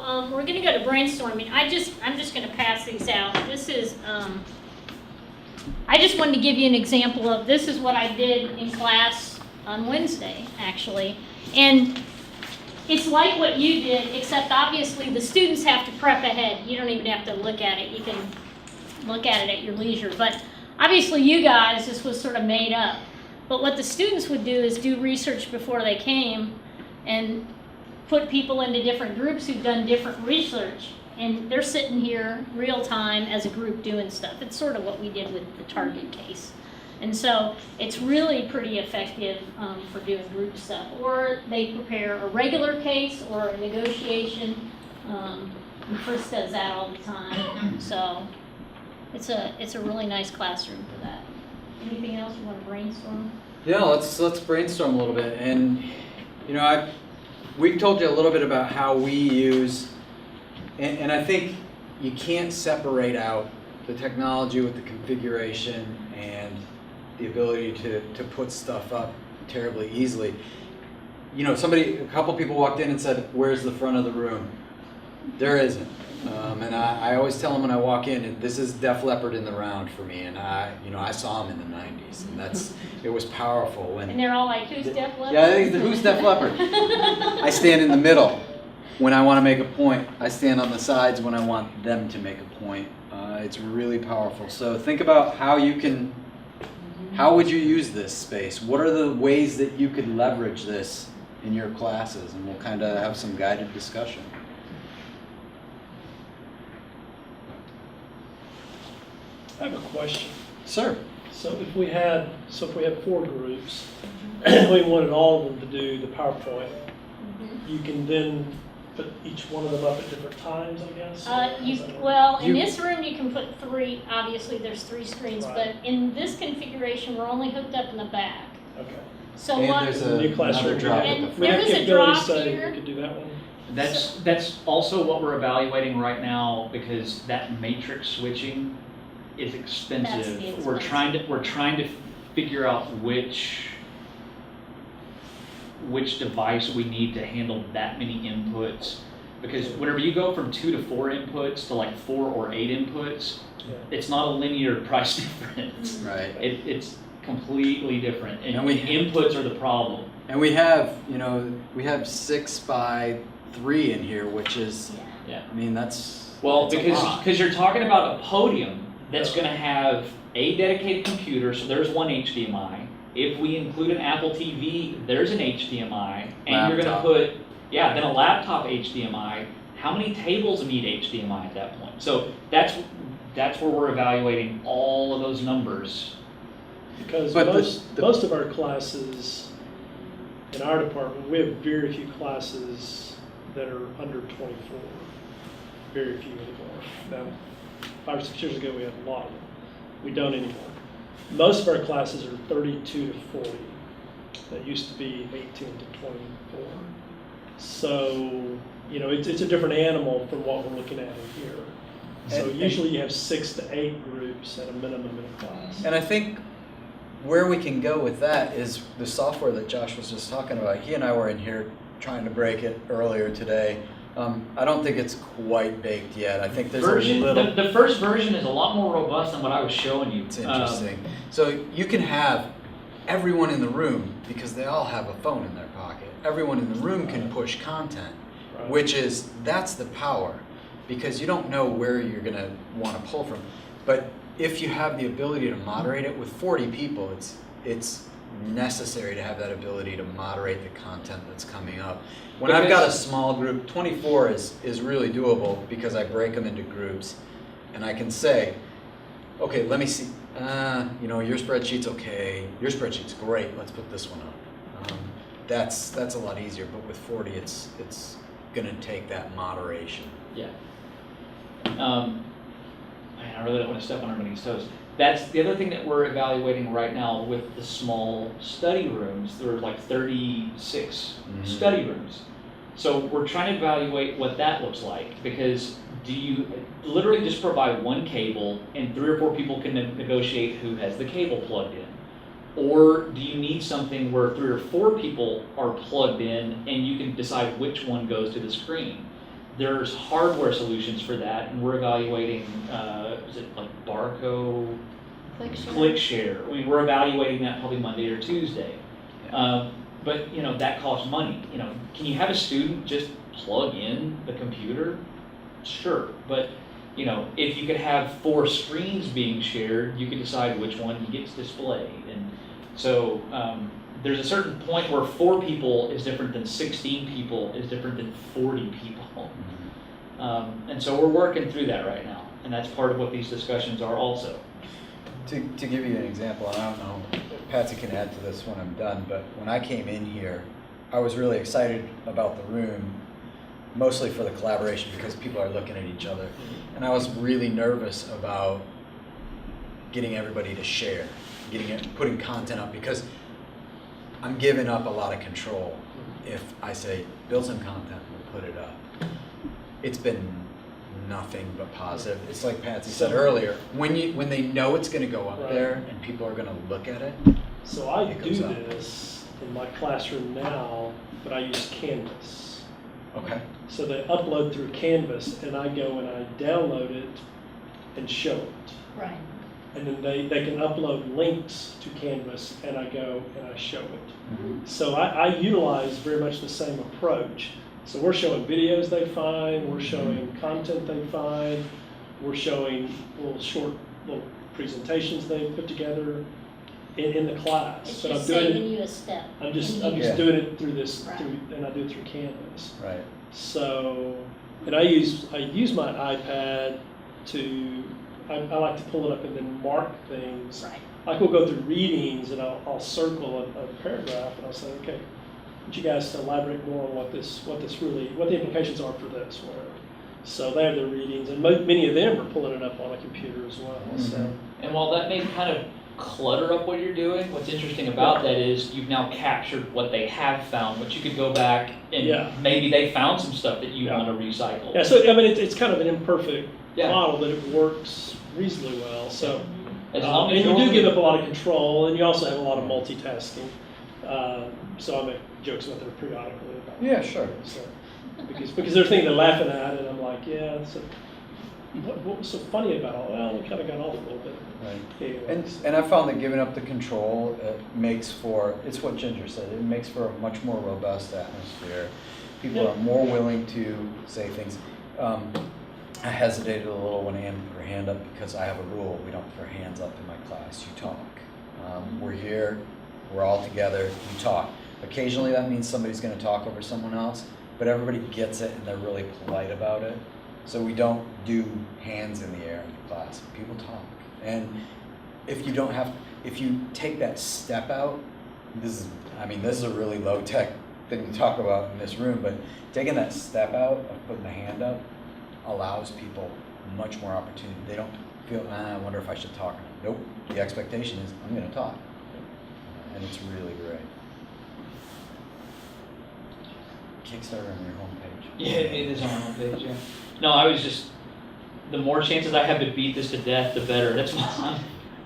we're going to go to brainstorming. I'm just going to pass these out. This is, I just wanted to give you an example of this is what I did in class on Wednesday, actually. And it's like what you did, except obviously the students have to prep ahead. You don't even have to look at it. You can look at it at your leisure. But obviously you guys, this was sort of made up. But what the students would do is do research before they came and put people into different groups who've done different research. And they're sitting here real time as a group doing stuff. It's sort of what we did with the Target case. And so it's really pretty effective for doing group stuff. Or they prepare a regular case or a negotiation. And Chris does that all the time. So it's a really nice classroom for that. Anything else you want to brainstorm? Yeah, let's brainstorm a little bit. And you know, we told you a little bit about how we use, and I think you can't separate out the technology with the configuration and the ability to put stuff up terribly easily. You know, a couple people walked in and said, "Where's the front of the room?" There isn't. And I always tell them when I walk in, this is Def Leppard in the round for me, and I saw them in the '90s, and it was powerful. And they're all like, "Who's Def Leppard?" Yeah, who's Def Leppard? I stand in the middle when I want to make a point. I stand on the sides when I want them to make a point. It's really powerful. So think about how would you use this space? What are the ways that you could leverage this in your classes? And we'll kind of have some guided discussion. I have a question. Sir. So if we had 4 groups, we wanted all of them to do the PowerPoint, you can then put each one of them up at different times, I guess? In this room you can put 3, obviously there's 3 screens, Right. But in this configuration we're only hooked up in the back. Okay. So And what, there's New classroom. another drop And at the We there have is a capability drop study, here. we could do that one. That's also what we're evaluating right now, because that matrix switching is expensive. That's the We're expensive. trying to figure out which device we need to handle that many inputs. Because whenever you go from 2 to 4 inputs to like 4 or 8 inputs, Yeah. it's not a linear price difference. Right. It's completely different, and And inputs are the problem. And we have 6 by 3 in here, which is, Yeah. I mean, that's a lot. Because you're talking about a podium that's going to have a dedicated computer, so there's one HDMI. If we include an Apple TV, there's an HDMI, and you're going to Laptop. put then a laptop HDMI. How many tables need HDMI at that point? So that's where we're evaluating all of those numbers. Because But most of our classes in our department, we have very few classes that are under 24. Very few anymore. Now, 5 or 6 years ago, we had a lot of them. We don't anymore. Most of our classes are 32 to 40. That used to be 18 to 24. So, it's a different animal from what we're looking at in here. So usually you have 6 to 8 groups at a minimum in a class. And I think where we can go with that is the software that Josh was just talking about. He and I were in here trying to break it earlier today. I don't think it's quite baked yet. I think there's a little. The first version is a lot more robust than what I was showing you. It's interesting. So you can have everyone in the room, because they all have a phone in their pocket. Everyone in the room can push content, Right. that's the power, because you don't know where you're going to want to pull from. But if you have the ability to moderate it with 40 people, it's necessary to have that ability to moderate the content that's coming up. When I've got a small group, 24 is really doable, because I break them into groups, and I can say, okay, let me see. Your spreadsheet's okay. Your spreadsheet's great. Let's put this one up. That's a lot easier. But with 40, it's going to take that moderation. Yeah. I really don't want to step on everybody's toes. That's the other thing that we're evaluating right now with the small study rooms. There are like 36 study rooms. So we're trying to evaluate what that looks like, because do you literally just provide one cable and 3 or 4 people can negotiate who has the cable plugged in? Or do you need something where 3 or 4 people are plugged in and you can decide which one goes to the screen? There's hardware solutions for that, and we're evaluating, is it like Barco, ClickShare? I mean, we're evaluating that probably Monday or Tuesday. But, you know, that costs money. You know, can you have a student just plug in the computer? Sure, but, you know, if you could have 4 screens being shared, you could decide which one gets displayed. And so there's a certain point where 4 people is different than 16 people is different than 40 people. And so we're working through that right now, and that's part of what these discussions are also. To give you an example, and I don't know, Patsy can add to this when I'm done, but when I came in here, I was really excited about the room, mostly for the collaboration because people are looking at each other. And I was really nervous about getting everybody to share, putting content up, because I'm giving up a lot of control. If I say, build some content, we'll put it up. It's been nothing but positive. It's like Patsy said earlier, when they know it's going to go up there and people are going to look at it. So I It do goes up. this in my classroom now, but I use Canvas. Okay. So they upload through Canvas, and I go and I download it and show it. Right. And then they can upload links to Canvas, and I go and I show it. So I utilize very much the same approach. So we're showing videos they find, we're showing content they find, we're showing little presentations they put together in the class. It's But just I'm doing saving it. you a step. I'm just Yeah. doing it through this, Right. and I do it through Canvas. Right. So, and I use my iPad to, I like to pull it up and then mark things. Right. Like we'll go through readings and I'll circle a paragraph and I'll say, okay, I want you guys to elaborate more on what the implications are for this, whatever. So they have their readings, and many of them are pulling it up on a computer as well. So And while that may kind of clutter up what you're doing, what's interesting about that is you've now captured what they have found, but you could go back and Yeah. maybe they found some stuff that you Yeah. want to recycle. yeah, so I mean it's kind of an imperfect Yeah. model, but it works reasonably well. So. As long as And you you're do only- give up a lot of control, and you also have a lot of multitasking. So I make jokes about that periodically. Yeah, sure. So, because they're thinking they're laughing at it, and I'm like, yeah. So, what was so funny about it? Well, we kind of got off a little bit. Right. Anyways. And I found that giving up the control makes for, it's what Ginger said, it makes for a much more robust atmosphere. People Yeah. are more willing to say things. I hesitated a little when Ann put her hand up because I have a rule, we don't put our hands up in my class, you talk. We're here, we're all together, you talk. Occasionally that means somebody's gonna talk over someone else, but everybody gets it and they're really polite about it. So we don't do hands in the air in the class, people talk. And if you take that step out, this is a really low tech thing to talk about in this room, but taking that step out of putting the hand up allows people much more opportunity. They don't feel, I wonder if I should talk. Nope, the expectation is I'm gonna talk. And it's really great. Kickstarter on your homepage. Yeah, it is on our homepage, yeah. No, I was just, the more chances I have to beat this to death, the better. That's why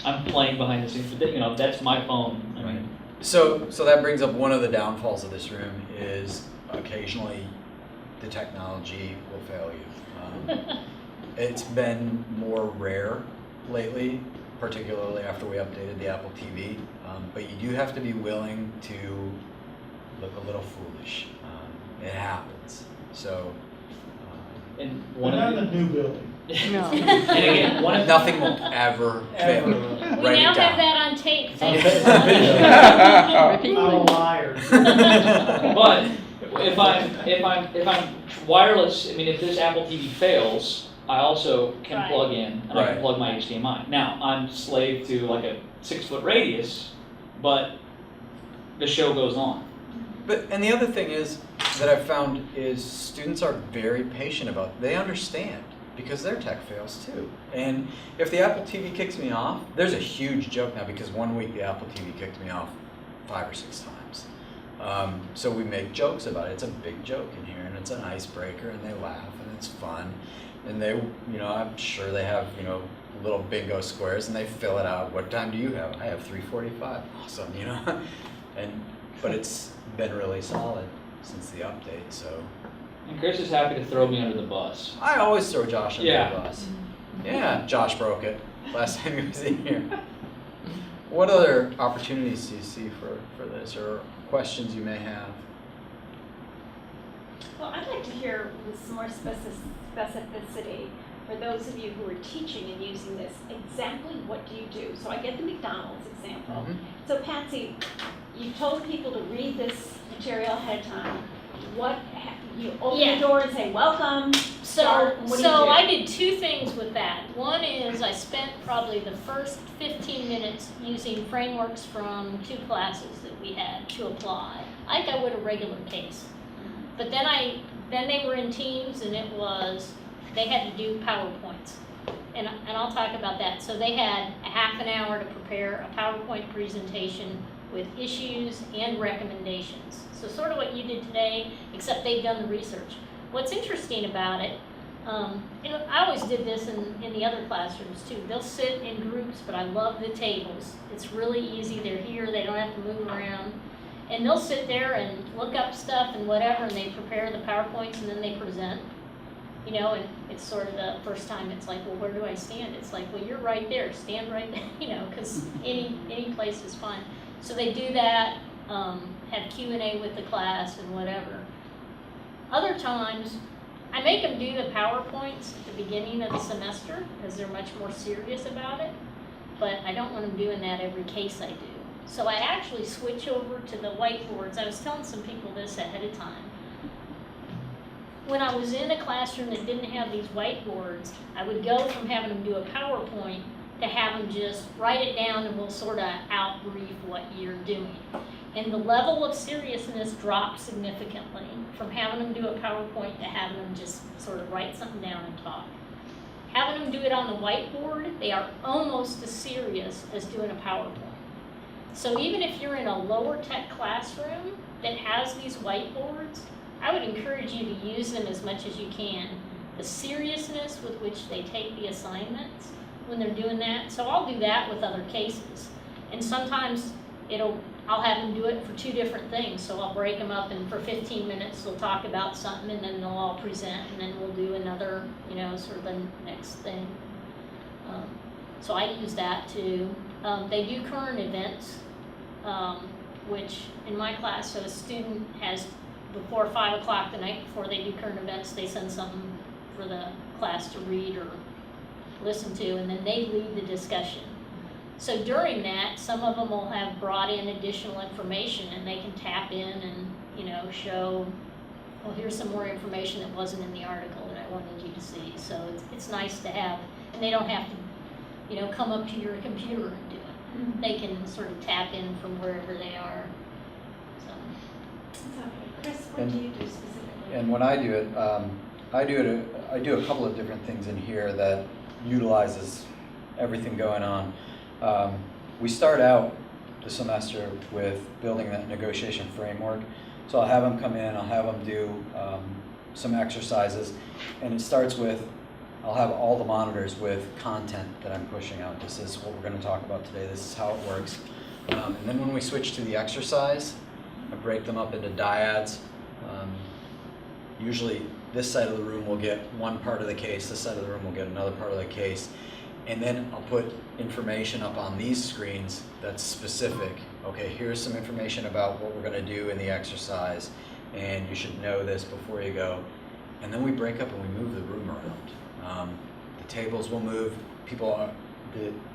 I'm playing behind the scenes. But, you know, that's my phone. I mean, So that brings up one of the downfalls of this room is occasionally the technology will fail you. It's been more rare lately, particularly after we updated the Apple TV, but you do have to be willing to look a little foolish. It happens. So and We're one not of in the, a new building. No. and again, one of nothing will ever fail. We Write now it have down. that on tape. I'm a liar. But if I'm wireless, I mean, if this Apple TV fails, I also can Right. plug in and I Right. can plug my HDMI. Now I'm slave to like a 6-foot radius, but the show goes on. And the other thing is that I've found is students are very patient about it. They understand because their tech fails too. And if the Apple TV kicks me off, there's a huge joke now because one week the Apple TV kicked me off 5 or 6 times. So we make jokes about it. It's a big joke in here and it's an icebreaker and they laugh and it's fun. And they, I'm sure they have, little bingo squares and they fill it out. What time do you have? I have 3:45. Awesome, But it's been really solid since the update, so And Chris is happy to throw me under the bus. I always throw Josh under Yeah. the bus. Yeah, Josh broke it last time he was in here. What other opportunities do you see for this, or questions you may have? Well, I'd like to hear with some more specificity for those of you who are teaching and using this, exactly what do you do? So I get the McDonald's example. Mhm. So Patsy, you told people to read this material ahead of time. You open Yeah. the door and say, welcome, So, start, and what do you do? so I did two things with that. One is I spent probably the first 15 minutes using frameworks from 2 classes that we had to apply, like I would a regular case. But then they were in teams, and they had to do PowerPoints. And I'll talk about that. So they had a half an hour to prepare a PowerPoint presentation with issues and recommendations. So sort of what you did today, except they've done the research. What's interesting about it, I always did this in the other classrooms too. They'll sit in groups, but I love the tables. It's really easy. They're here. They don't have to move around. And they'll sit there and look up stuff and whatever, and they prepare the PowerPoints, and then they present. And it's sort of the first time it's like, well, where do I stand? It's like, well, you're right there. Stand right there, because any place is fine. So they do that, have Q&A with the class and whatever. Other times, I make them do the PowerPoints at the beginning of the semester because they're much more serious about it, but I don't want them doing that every case I do. So I actually switch over to the whiteboards. I was telling some people this ahead of time. When I was in a classroom that didn't have these whiteboards, I would go from having them do a PowerPoint to have them just write it down, and we'll sort of out-brief what you're doing. And the level of seriousness dropped significantly from having them do a PowerPoint to having them just sort of write something down and talk. Having them do it on the whiteboard, they are almost as serious as doing a PowerPoint. So even if you're in a lower tech classroom that has these whiteboards, I would encourage you to use them as much as you can. The seriousness with which they take the assignments when they're doing that. So I'll do that with other cases. And sometimes I'll have them do it for 2 different things. So I'll break them up, and for 15 minutes they'll talk about something, and then they'll all present, and then we'll do another, sort of the next thing. So I use that too. They do current events, which in my class, so a student has, before 5 o'clock the night before they do current events, they send something for the class to read or listen to, and then they lead the discussion. So during that, some of them will have brought in additional information, and they can tap in and, show, well, here's some more information that wasn't in the article that I wanted you to see. So it's nice to have, and they don't have to, come up to your computer and do it. They can sort of tap in from wherever they are. So. Okay. Chris, what do you do specifically? And when I do it, I do a couple of different things in here that utilizes everything going on. We start out the semester with building that negotiation framework. So I'll have them come in, I'll have them do some exercises, and it starts with, I'll have all the monitors with content that I'm pushing out. This is what we're going to talk about today, this is how it works. And then when we switch to the exercise, I break them up into dyads. Usually this side of the room will get one part of the case, this side of the room will get another part of the case. And then I'll put information up on these screens that's specific. Okay, here's some information about what we're going to do in the exercise, and you should know this before you go. And then we break up and we move the room around. The tables will move.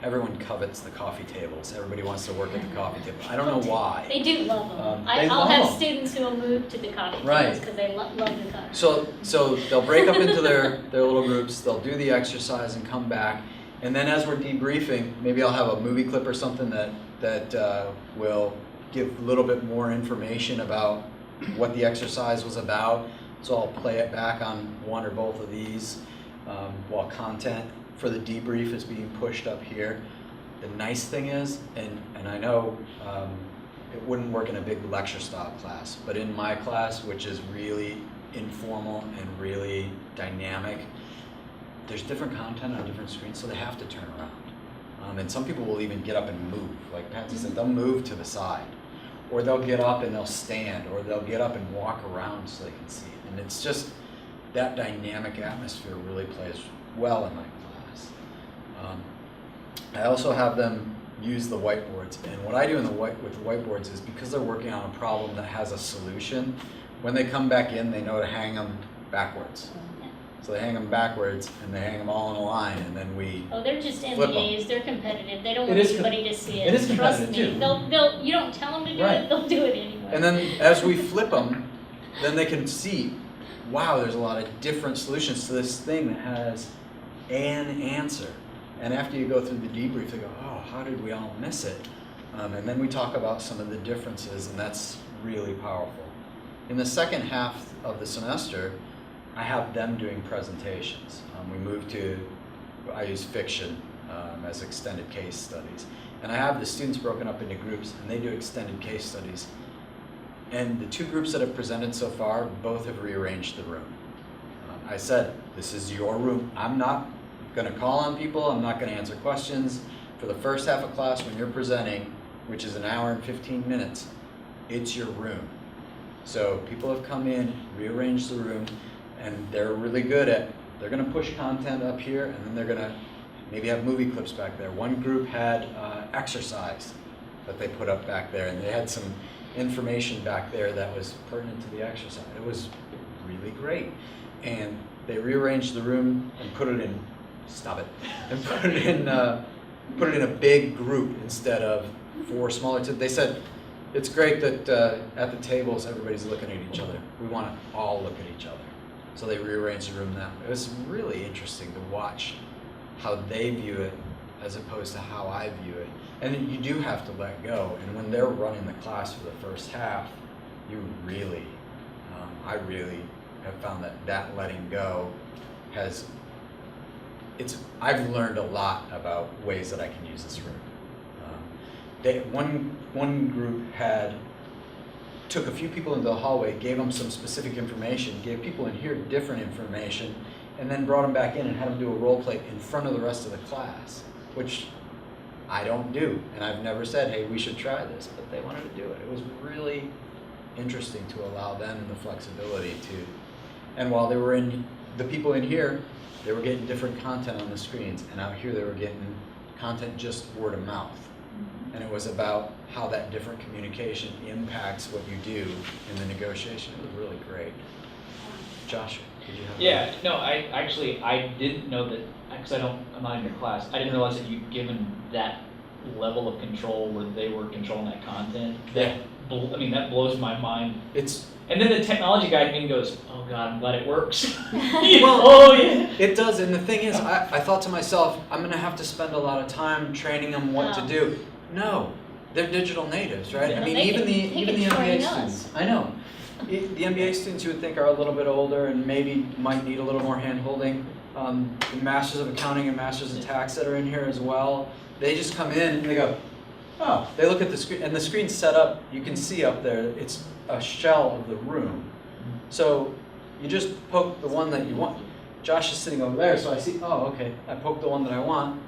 Everyone covets the coffee tables. Everybody wants to work at the coffee table. I don't know why. They do love them. They I'll love have them. students who will move to the coffee Right. tables because they love the coffee. So they'll break up into their little groups, they'll do the exercise and come back, and then as we're debriefing, maybe I'll have a movie clip or something that will give a little bit more information about what the exercise was about. So I'll play it back on one or both of these while content for the debrief is being pushed up here. The nice thing is, and I know it wouldn't work in a big lecture style class, but in my class, which is really informal and really dynamic, there's different content on different screens, so they have to turn around. And some people will even get up and move. Like Patsy said, they'll move to the side. or they'll get up and they'll stand, or they'll get up and walk around so they can see it. And it's just that dynamic atmosphere really plays well in my class. I also have them use the whiteboards, and what I do with the whiteboards is, because they're working on a problem that has a solution, when they come back in, they know to hang them backwards. So they hang them backwards, and they hang them all in a line, and then we Oh, they're just Flip 'em. NDAs, they're competitive, they don't It want is anybody to see it. it is Trust competitive, me, too. they'll, you don't tell them to do Right. it, they'll do it anyway. And then as we flip them, then they can see, wow, there's a lot of different solutions to this thing that has an answer. And after you go through the debrief, they go, oh, how did we all miss it? And then we talk about some of the differences, and that's really powerful. In the second half of the semester, I have them doing presentations. We move to, I use fiction as extended case studies. And I have the students broken up into groups, and they do extended case studies. And the two groups that have presented so far, both have rearranged the room. I said, this is your room. I'm not going to call on people. I'm not going to answer questions. For the first half of class, when you're presenting, which is an hour and 15 minutes, it's your room. So people have come in, rearranged the room, and they're really good at, they're going to push content up here, and then they're going to maybe have movie clips back there. One group had exercise that they put up back there, and they had some information back there that was pertinent to the exercise. It was really great. And they rearranged the room and put it in, stop it, and put it in a big group instead of 4 smaller. They said, it's great that at the tables everybody's looking at each other. We want to all look at each other. So they rearranged the room that way. It was really interesting to watch how they view it as opposed to how I view it. And you do have to let go. And when they're running the class for the first half, you really, I really have found that letting go has, I've learned a lot about ways that I can use this room. One group took a few people into the hallway, gave them some specific information, gave people in here different information, and then brought them back in and had them do a role play in front of the rest of the class, which I don't do. And I've never said, hey, we should try this, but they wanted to do it. It was really interesting to allow them the flexibility to, and while they were the people in here, they were getting different content on the screens, and out here they were getting content just word of mouth. And it was about how that different communication impacts what you do in the negotiation. It was really great. Josh, did you have Yeah, no, I didn't know that, because I'm not in your class, I didn't realize that you'd given that level of control where they were controlling that content. That blows my mind. And then the technology guy in me goes, oh God, I'm glad it works. Oh yeah. It does, and the thing is, I thought to myself, I'm going to have to spend a lot of time training them what to do. No, they're digital natives, right? Yeah, I mean, they even can the train MBA us. students. I know. The MBA students you would think are a little bit older and maybe might need a little more hand-holding. The Masters of Accounting and Masters of Tax that are in here as well, they just come in and they go, oh, they look at the screen, and the screen's set up, you can see up there, it's a shell of the room. So you just poke the one that you want. Josh is sitting over there, so I see, oh, okay, I poked the one that I want,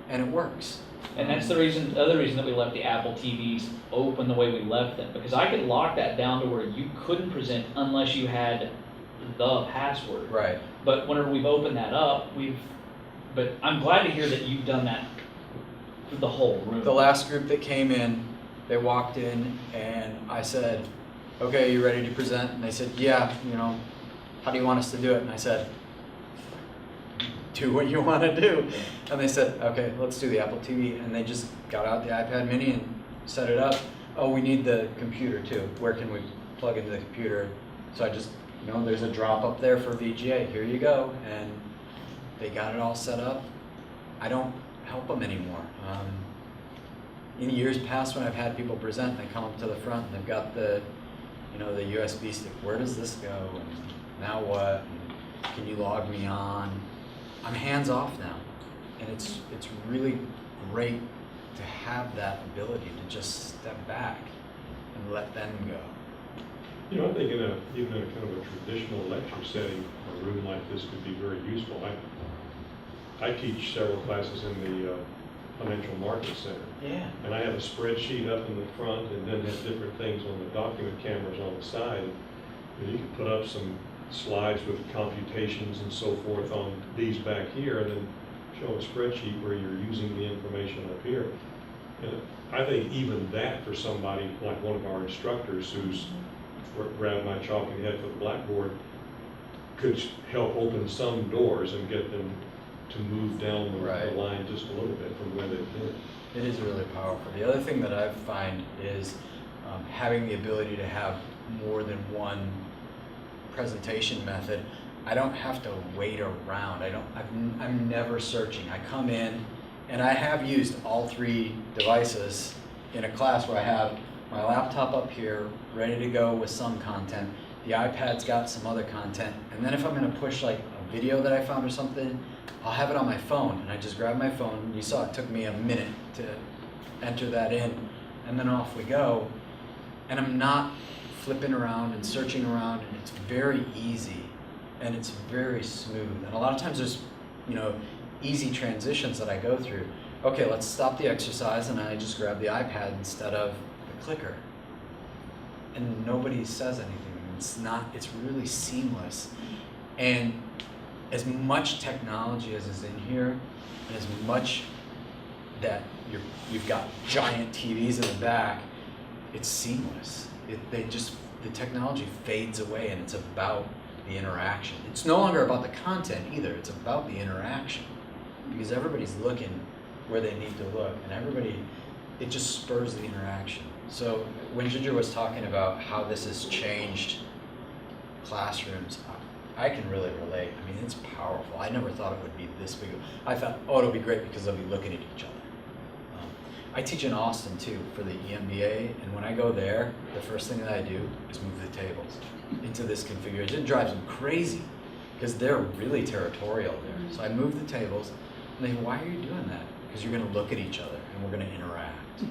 and it works. And that's the other reason that we left the Apple TVs open the way we left them, because I could lock that down to where you couldn't present unless you had the password. Right. But whenever we've opened that up, but I'm glad to hear that you've done that for the whole room. The last group that came in, they walked in, and I said, okay, you ready to present? And they said, yeah, how do you want us to do it? And I said, do what you want to do. And they said, okay, let's do the Apple TV. And they just got out the iPad mini and set it up. Oh, we need the computer too. Where can we plug into the computer? So I just, there's a drop up there for VGA. Here you go. And they got it all set up. I don't help them anymore. In years past when I've had people present, they come up to the front and they've got the USB stick. Where does this go? And now what? And can you log me on? I'm hands off now, and it's really great to have that ability to just step back and let them go. I think even in a kind of a traditional lecture setting, a room like this could be very useful. I teach several classes in the financial market center. Yeah. And I have a spreadsheet up in the front and then have different things on the document cameras on the side. And you can put up some slides with computations and so forth on these back here and then show a spreadsheet where you're using the information up here. And I think even that for somebody like one of our instructors who's grabbed my chalk and head for the blackboard could help open some doors and get them to move down the Right. line just a little bit from where they've been. It is really powerful. The other thing that I find is having the ability to have more than one presentation method. I don't have to wait around. I'm never searching. I come in, and I have used all three devices in a class where I have my laptop up here, ready to go with some content. The iPad's got some other content, and then if I'm gonna push like a video that I found or something, I'll have it on my phone, and I just grab my phone. You saw it took me a minute to enter that in, and then off we go. And I'm not flipping around and searching around, and it's very easy, and it's very smooth. And a lot of times there's, easy transitions that I go through. Okay, let's stop the exercise, and I just grab the iPad instead of the clicker. And nobody says anything. It's really seamless. And as much technology as is in here, and as much that you've got giant TVs in the back, it's seamless. The technology fades away, and it's about the interaction. It's no longer about the content either, it's about the interaction. Because everybody's looking where they need to look, and it just spurs the interaction. So when Ginger was talking about how this has changed classrooms, I can really relate. I mean, it's powerful. I never thought it would be this big. I thought, it'll be great because they'll be looking at each other. I teach in Austin too for the EMBA, and when I go there, the first thing that I do is move the tables into this configuration. It drives them crazy because they're really territorial there. So I move the tables, and they go, "Why are you doing that?" Because you're going to look at each other, and we're going to interact.